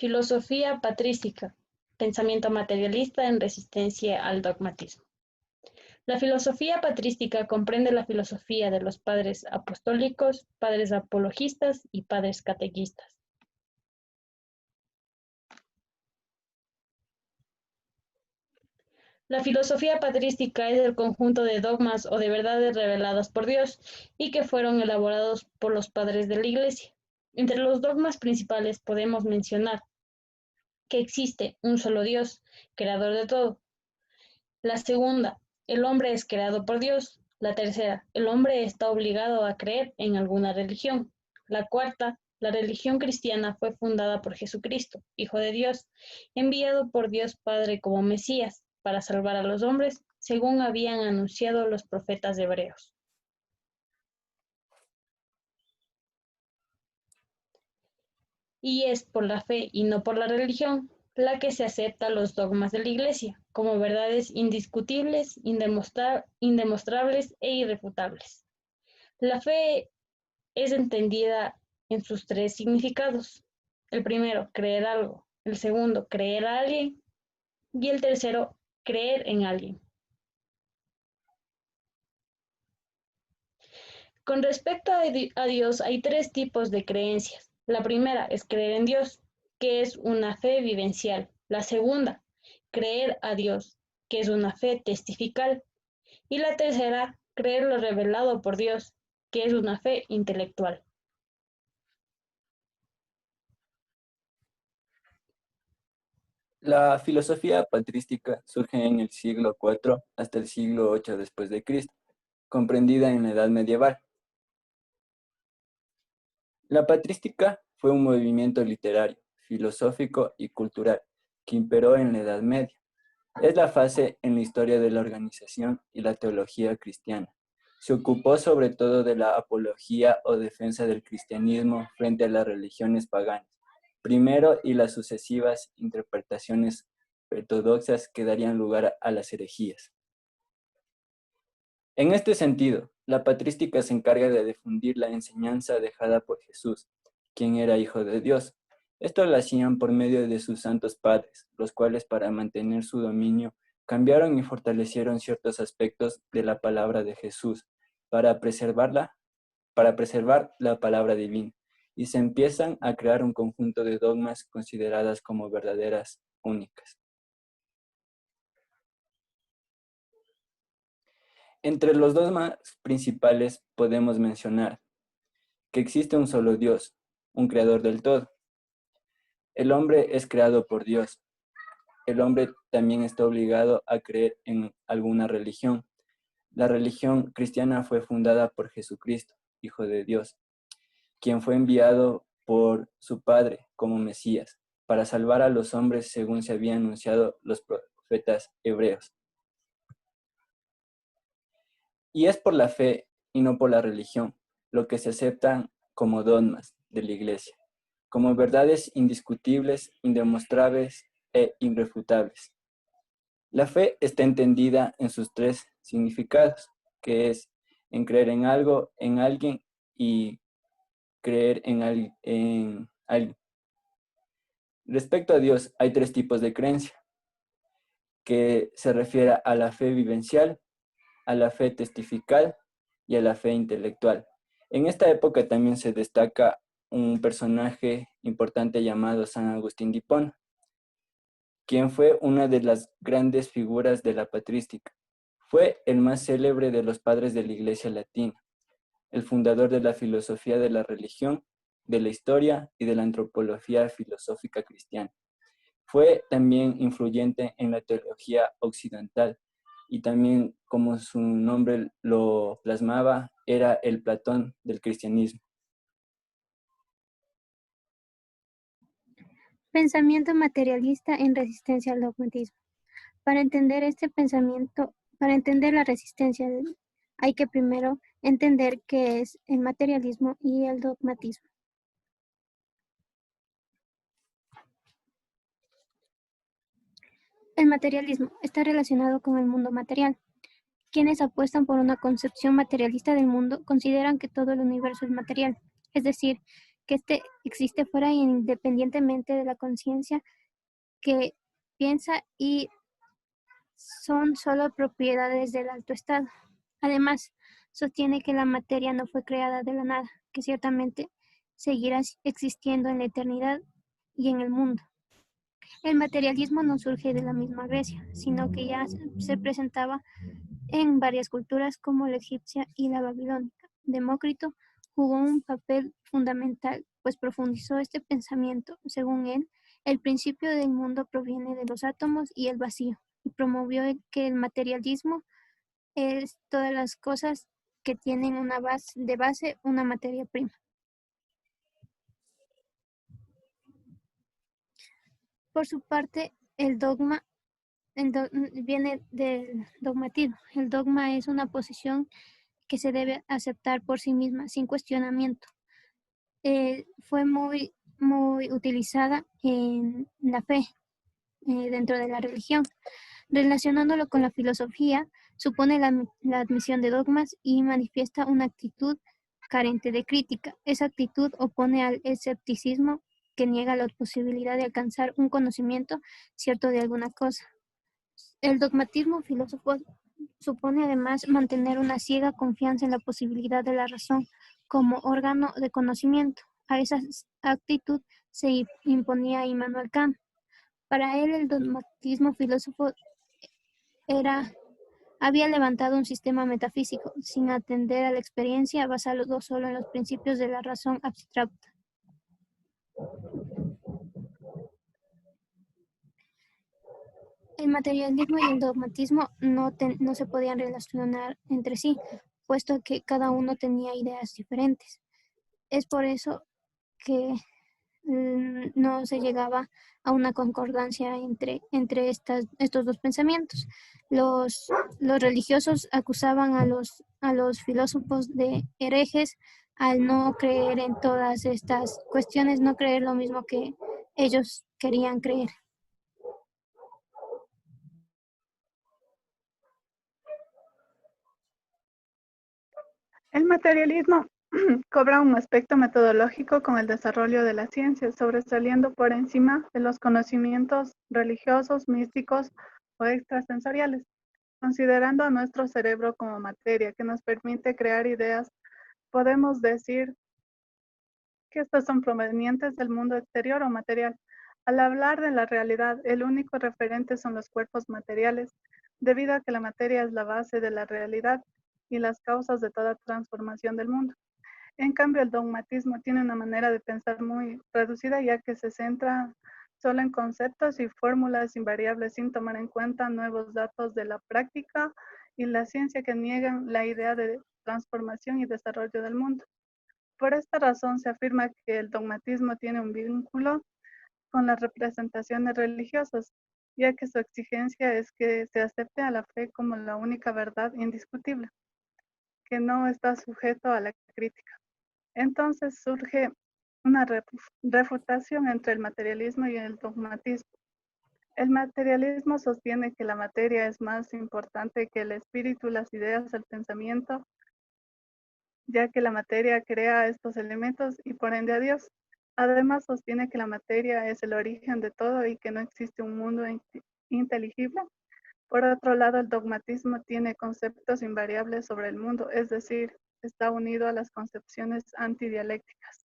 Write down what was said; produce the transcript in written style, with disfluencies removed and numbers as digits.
Filosofía patrística, pensamiento materialista en resistencia al dogmatismo. La filosofía patrística comprende la filosofía de los padres apostólicos, padres apologistas y padres catequistas. La filosofía patrística es el conjunto de dogmas o de verdades reveladas por Dios y que fueron elaborados por los padres de la Iglesia. Entre los dogmas principales podemos mencionar que existe un solo Dios, creador de todo. La segunda, el hombre es creado por Dios. La tercera, el hombre está obligado a creer en alguna religión. La cuarta, la religión cristiana fue fundada por Jesucristo, Hijo de Dios, enviado por Dios Padre como Mesías para salvar a los hombres, según habían anunciado los profetas hebreos. Y es por la fe y no por la religión la que se acepta los dogmas de la Iglesia como verdades indiscutibles, indemostrables e irrefutables. La fe es entendida en sus tres significados. El primero, creer algo. El segundo, creer a alguien. Y el tercero, creer en alguien. Con respecto a Dios, hay tres tipos de creencias. La primera es creer en Dios, que es una fe vivencial. La segunda, creer a Dios, que es una fe testifical. Y la tercera, creer lo revelado por Dios, que es una fe intelectual. La filosofía patrística surge en el siglo IV hasta el siglo VIII después de Cristo, comprendida en la Edad Medieval. La patrística fue un movimiento literario, filosófico y cultural que imperó en la Edad Media. Es la fase en la historia de la organización y la teología cristiana. Se ocupó sobre todo de la apología o defensa del cristianismo frente a las religiones paganas, primero, y las sucesivas interpretaciones ortodoxas que darían lugar a las herejías. En este sentido, la patrística se encarga de difundir la enseñanza dejada por Jesús, quien era Hijo de Dios. Esto lo hacían por medio de sus santos padres, los cuales para mantener su dominio cambiaron y fortalecieron ciertos aspectos de la palabra de Jesús para preservar la palabra divina, y se empiezan a crear un conjunto de dogmas consideradas como verdaderas únicas. Entre los dogmas principales podemos mencionar que existe un solo Dios, un creador del todo. El hombre es creado por Dios. El hombre también está obligado a creer en alguna religión. La religión cristiana fue fundada por Jesucristo, Hijo de Dios, quien fue enviado por su Padre como Mesías, para salvar a los hombres según se habían anunciado los profetas hebreos. Y es por la fe y no por la religión lo que se aceptan como dogmas de la Iglesia, como verdades indiscutibles, indemostrables e irrefutables. La fe está entendida en sus tres significados, que es en creer en algo, en alguien y creer en alguien. Respecto a Dios, hay tres tipos de creencia, que se refiere a la fe vivencial, a la fe testifical y a la fe intelectual. En esta época también se destaca un personaje importante llamado San Agustín de Hipona, quien fue una de las grandes figuras de la patrística. Fue el más célebre de los padres de la Iglesia latina, el fundador de la filosofía de la religión, de la historia y de la antropología filosófica cristiana. Fue también influyente en la teología occidental y también, como su nombre lo plasmaba, era el Platón del cristianismo. Pensamiento materialista en resistencia al dogmatismo. Para entender este pensamiento, para entender la resistencia, hay que primero entender qué es el materialismo y el dogmatismo. El materialismo está relacionado con el mundo material. Quienes apuestan por una concepción materialista del mundo consideran que todo el universo es material, es decir, que éste existe fuera e independientemente de la conciencia que piensa y son solo propiedades del alto estado. Además, sostiene que la materia no fue creada de la nada, que ciertamente seguirá existiendo en la eternidad y en el mundo. El materialismo no surge de la misma Grecia, sino que ya se presentaba en varias culturas como la egipcia y la babilónica. Demócrito jugó un papel fundamental, pues profundizó este pensamiento. Según él, el principio del mundo proviene de los átomos y el vacío, y promovió que el materialismo es todas las cosas que tienen una base una materia prima. Por su parte, el dogma viene del dogmatismo. El dogma es una posición que se debe aceptar por sí misma, sin cuestionamiento. Fue muy utilizada en la fe, dentro de la religión. Relacionándolo con la filosofía, supone la admisión de dogmas y manifiesta una actitud carente de crítica. Esa actitud opone al escepticismo que niega la posibilidad de alcanzar un conocimiento cierto de alguna cosa. El dogmatismo filosófico supone además mantener una ciega confianza en la posibilidad de la razón como órgano de conocimiento. A esa actitud se imponía Immanuel Kant. Para él, el dogmatismo filosófico había levantado un sistema metafísico, sin atender a la experiencia, basado solo en los principios de la razón abstracta. El materialismo y el dogmatismo no se podían relacionar entre sí, puesto que cada uno tenía ideas diferentes. Es por eso que no se llegaba a una concordancia entre estos dos pensamientos. Los religiosos acusaban a los filósofos de herejes al no creer en todas estas cuestiones, no creer lo mismo que ellos querían creer. El materialismo cobra un aspecto metodológico con el desarrollo de la ciencia, sobresaliendo por encima de los conocimientos religiosos, místicos o extrasensoriales, considerando a nuestro cerebro como materia que nos permite crear ideas. Podemos decir que estas son provenientes del mundo exterior o material. Al hablar de la realidad, el único referente son los cuerpos materiales, debido a que la materia es la base de la realidad y las causas de toda transformación del mundo. En cambio, el dogmatismo tiene una manera de pensar muy reducida, ya que se centra solo en conceptos y fórmulas invariables sin tomar en cuenta nuevos datos de la práctica y la ciencia que niegan la idea de transformación y desarrollo del mundo. Por esta razón se afirma que el dogmatismo tiene un vínculo con las representaciones religiosas, ya que su exigencia es que se acepte a la fe como la única verdad indiscutible, que no está sujeto a la crítica. Entonces surge una refutación entre el materialismo y el dogmatismo. El materialismo sostiene que la materia es más importante que el espíritu, las ideas, el pensamiento, ya que la materia crea estos elementos y por ende a Dios. Además sostiene que la materia es el origen de todo y que no existe un mundo inteligible. Por otro lado, el dogmatismo tiene conceptos invariables sobre el mundo, es decir, está unido a las concepciones antidialécticas.